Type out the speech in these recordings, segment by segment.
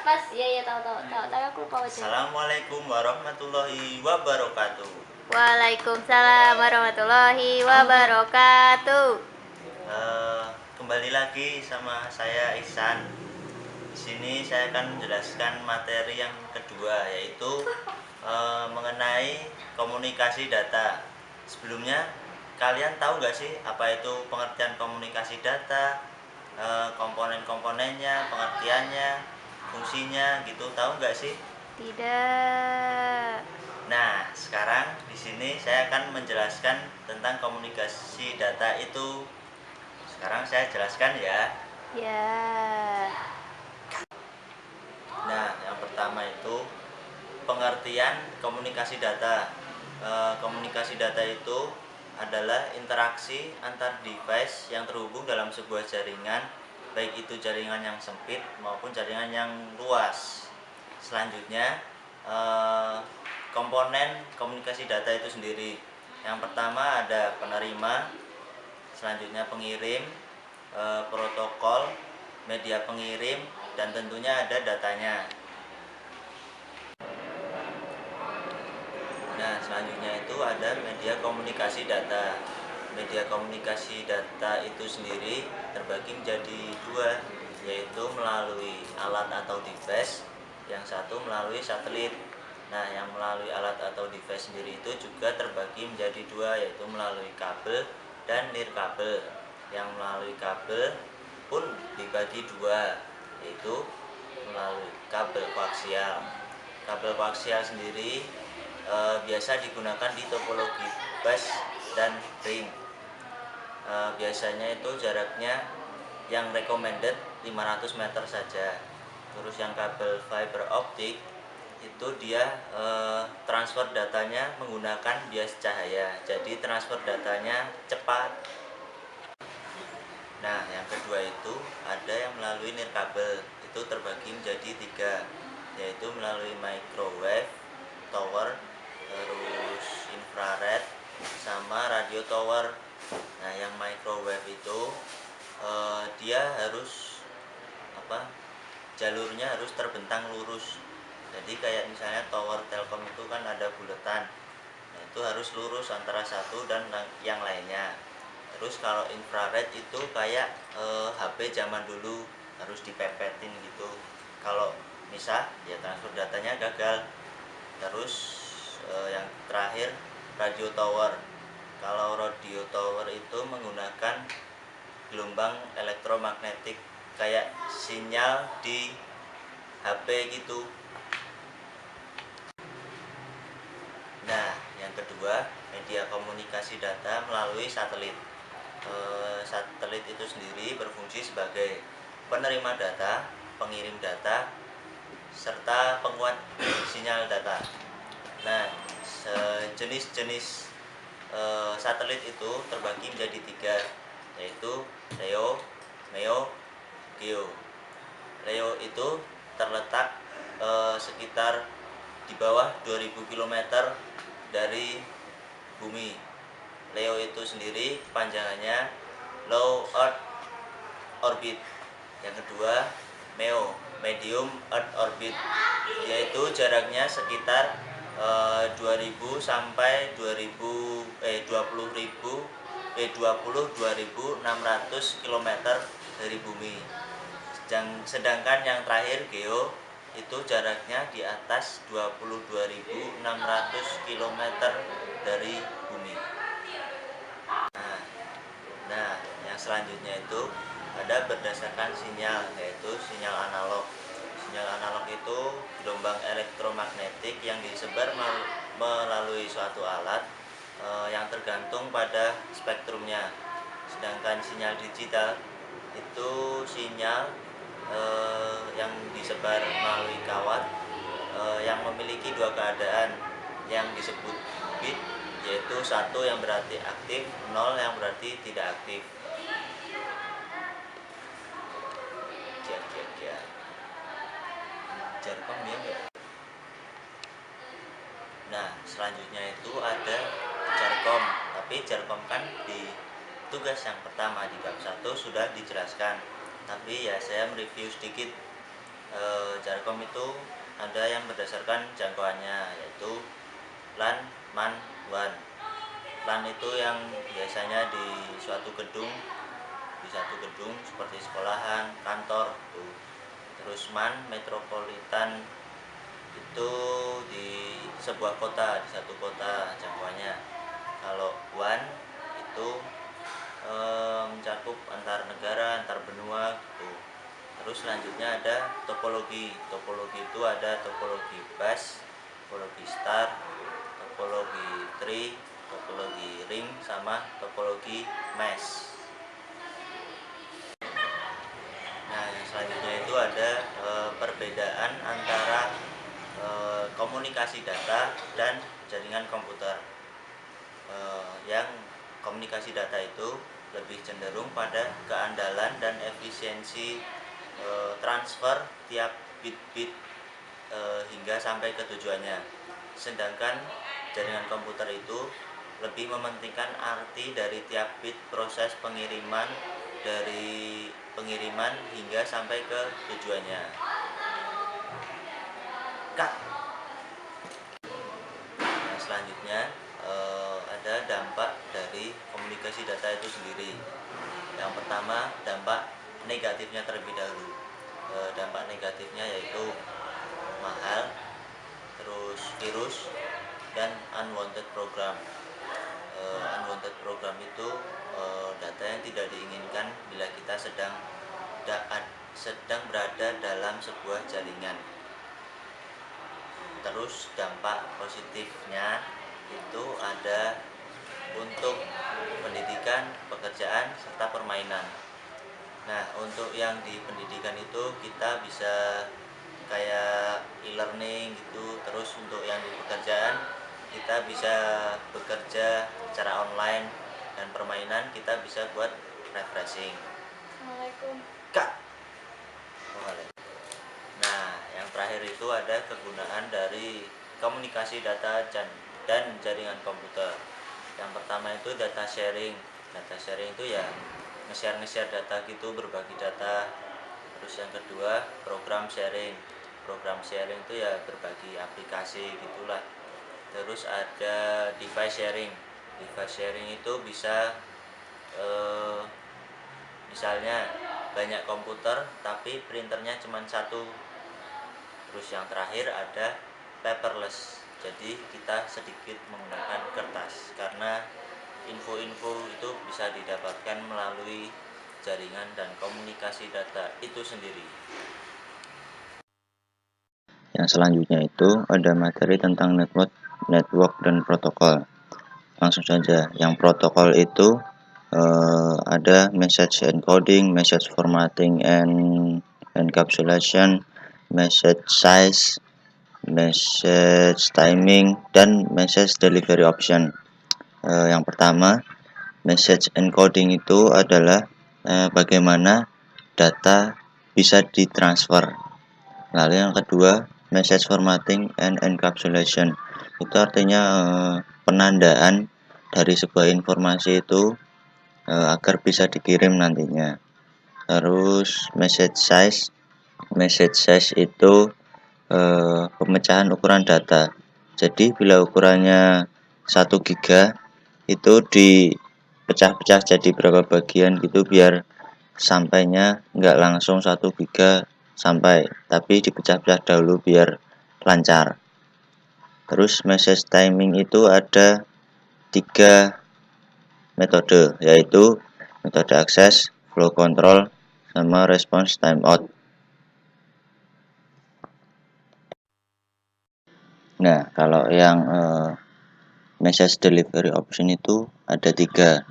Mas, iya iya tahu, tapi aku lupa wajahnya. Assalamualaikum warahmatullahi wabarakatuh. Waalaikumsalam warahmatullahi wabarakatuh. Kembali lagi sama saya Ihsan. Di sini saya akan menjelaskan materi yang kedua, yaitu mengenai komunikasi data. Sebelumnya kalian tahu nggak sih apa itu pengertian komunikasi data, komponen-komponennya, pengertiannya, fungsinya gitu, tahu nggak sih? Tidak. Nah, sekarang di sini saya akan menjelaskan tentang komunikasi data itu. Sekarang saya jelaskan ya. Ya. Nah, yang pertama itu pengertian komunikasi data. Komunikasi data itu adalah interaksi antar device yang terhubung dalam sebuah jaringan, baik itu jaringan yang sempit maupun jaringan yang luas. Selanjutnya, komponen komunikasi data itu sendiri. Yang pertama ada penerima, selanjutnya pengirim, protokol, media pengirim, dan tentunya ada datanya. Nah, selanjutnya itu ada media komunikasi data. Media komunikasi data itu sendiri terbagi menjadi dua, yaitu melalui alat atau device, yang satu melalui satelit. Nah, yang melalui alat atau device sendiri itu juga terbagi menjadi dua, yaitu melalui kabel dan nirkabel. Yang melalui kabel pun dibagi dua, yaitu melalui kabel koaksial. Kabel koaksial sendiri biasa digunakan di topologi bus dan ring. Biasanya itu jaraknya yang recommended 500 meter saja. Terus yang kabel fiber optik itu dia transfer datanya menggunakan bias cahaya, jadi transfer datanya cepat. Nah, yang kedua itu ada yang melalui nirkabel, itu terbagi menjadi tiga, yaitu melalui microwave tower, terus infrared, sama radio tower. Nah, yang microwave itu dia harus jalurnya harus terbentang lurus. Jadi kayak misalnya tower Telkom itu kan ada buletan, nah itu harus lurus antara satu dan yang lainnya. Terus kalau infrared itu kayak HP zaman dulu, harus dipepetin gitu. Kalau misal ya transfer datanya gagal. Terus yang terakhir radio tower. Kalau radio tower itu menggunakan gelombang elektromagnetik kayak sinyal di HP gitu. Nah, yang kedua, media komunikasi data melalui satelit. Satelit itu sendiri berfungsi sebagai penerima data, pengirim data, serta penguat sinyal data. Nah, jenis-jenis satelit itu terbagi menjadi tiga, yaitu LEO, MEO, GEO. LEO itu terletak sekitar di bawah 2000 km dari bumi. LEO itu sendiri panjangannya Low Earth Orbit. Yang kedua, MEO, Medium Earth Orbit, yaitu jaraknya sekitar 2000 sampai 22.600 km dari bumi. Sedangkan yang terakhir GEO itu jaraknya di atas 22.600 km dari bumi. Nah, yang selanjutnya itu ada berdasarkan sinyal, yaitu sinyal analog. Sinyal analog itu gelombang elektromagnetik yang disebar melalui suatu alat yang tergantung pada spektrumnya. Sedangkan sinyal digital itu sinyal yang disebar melalui kawat yang memiliki dua keadaan yang disebut bit, yaitu satu yang berarti aktif, 0 yang berarti tidak aktif. Nah, selanjutnya itu ada Jarkom. Tapi Jarkom kan di tugas yang pertama di bab 1 sudah dijelaskan. Tapi ya saya mereview sedikit. Jarkom itu ada yang berdasarkan jangkauannya, yaitu LAN, MAN, WAN. LAN itu yang biasanya di satu gedung seperti sekolahan, kantor gitu. Terus MAN, metropolitan, itu di sebuah kota, di satu kota jangkauannya. Kalau WAN itu mencakup antar negara, antar benua gitu. Terus selanjutnya ada topologi. Topologi itu ada topologi bus, topologi star, topologi tree, topologi ring, sama topologi mesh. Nah, yang selanjutnya itu ada perbedaan antara komunikasi data dan jaringan komputer. Yang komunikasi data itu lebih cenderung pada keandalan dan efisiensi transfer tiap bit-bit hingga sampai ke tujuannya. Sedangkan jaringan komputer itu lebih mementingkan arti dari tiap bit proses pengiriman, dari pengiriman hingga sampai ke tujuannya. Kak. Nah, selanjutnya ada dampak dari komunikasi data itu sendiri. Yang pertama, dampak negatifnya terlebih dahulu. Dampak negatifnya yaitu mahal, terus virus, dan unwanted program. Unwanted program itu data yang tidak diinginkan bila kita sedang berada dalam sebuah jaringan. Terus dampak positifnya itu ada untuk pendidikan, pekerjaan, serta permainan. Nah, untuk yang di pendidikan itu kita bisa kayak e-learning gitu. Terus untuk yang di pekerjaan kita bisa bekerja secara online, dan permainan kita bisa buat refreshing. Assalamualaikum. Kak. Nah, yang terakhir itu ada kegunaan dari komunikasi data dan jaringan komputer. Yang pertama itu data sharing. Data sharing itu ya nge-share data gitu, berbagi data. Terus yang kedua program sharing. Program sharing itu ya berbagi aplikasi gitulah. Terus ada device sharing. Device sharing itu bisa misalnya banyak komputer tapi printernya cuma satu. Terus yang terakhir ada paperless. Jadi kita sedikit menggunakan kertas karena info-info itu bisa didapatkan melalui jaringan dan komunikasi data itu sendiri. Yang selanjutnya itu ada materi tentang network dan protokol. Langsung saja, yang protokol itu ada message encoding, message formatting and encapsulation, message size, message timing, dan message delivery option. Yang pertama, message encoding itu adalah bagaimana data bisa ditransfer. Lalu yang kedua, message formatting and encapsulation, itu artinya penandaan dari sebuah informasi itu agar bisa dikirim nantinya. Terus message size itu pemecahan ukuran data. Jadi bila ukurannya 1 giga itu dipecah-pecah jadi berapa bagian gitu, biar sampainya nggak langsung 1 giga sampai, tapi dipecah-pecah dahulu biar lancar. Terus message timing itu ada 3 metode, yaitu metode akses, flow control, sama response timeout. Nah, kalau yang message delivery option itu ada 3,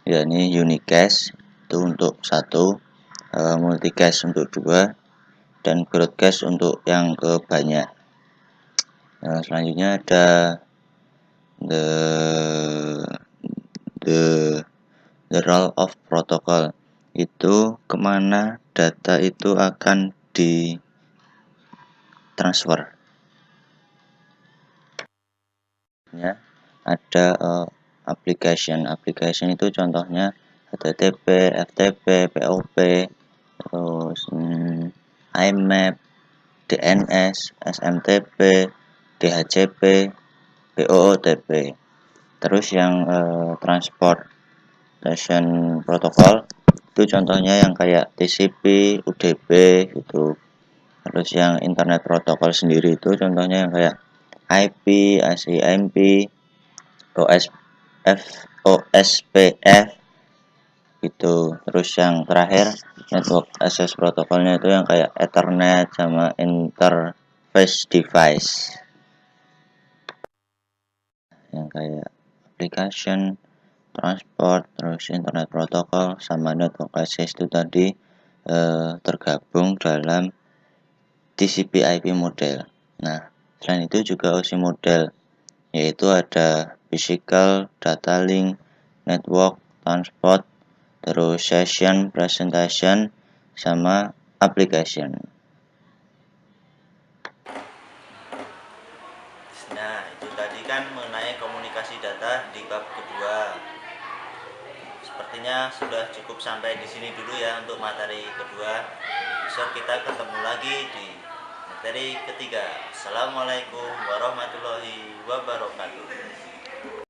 yakni unicast itu untuk 1, multicast untuk 2, dan broadcast untuk yang ke banyak. Selanjutnya ada the role of protocol, itu kemana data itu akan ditransfer. Ya, ada application itu contohnya HTTP, FTP, POP, terus IMAP, DNS, SMTP, DHCP, BOOTP. Terus yang transportation protocol itu contohnya yang kayak TCP, UDP gitu. Terus yang internet protokol sendiri itu contohnya yang kayak IP, ICMP, OSPF gitu. Terus yang terakhir network access protokolnya itu yang kayak Ethernet sama interface device yang kayak application, transport, terus internet protokol sama network access itu tadi tergabung dalam TCP/IP model. Nah, selain itu juga OSI model, yaitu ada physical, data link, network, transport, terus session, presentation, sama application. Nah, itu tadi kan mengenai komunikasi data di bab kedua. Sepertinya sudah cukup sampai di sini dulu ya untuk materi kedua. Besok kita ketemu lagi di materi ketiga. Assalamualaikum warahmatullahi wabarakatuh.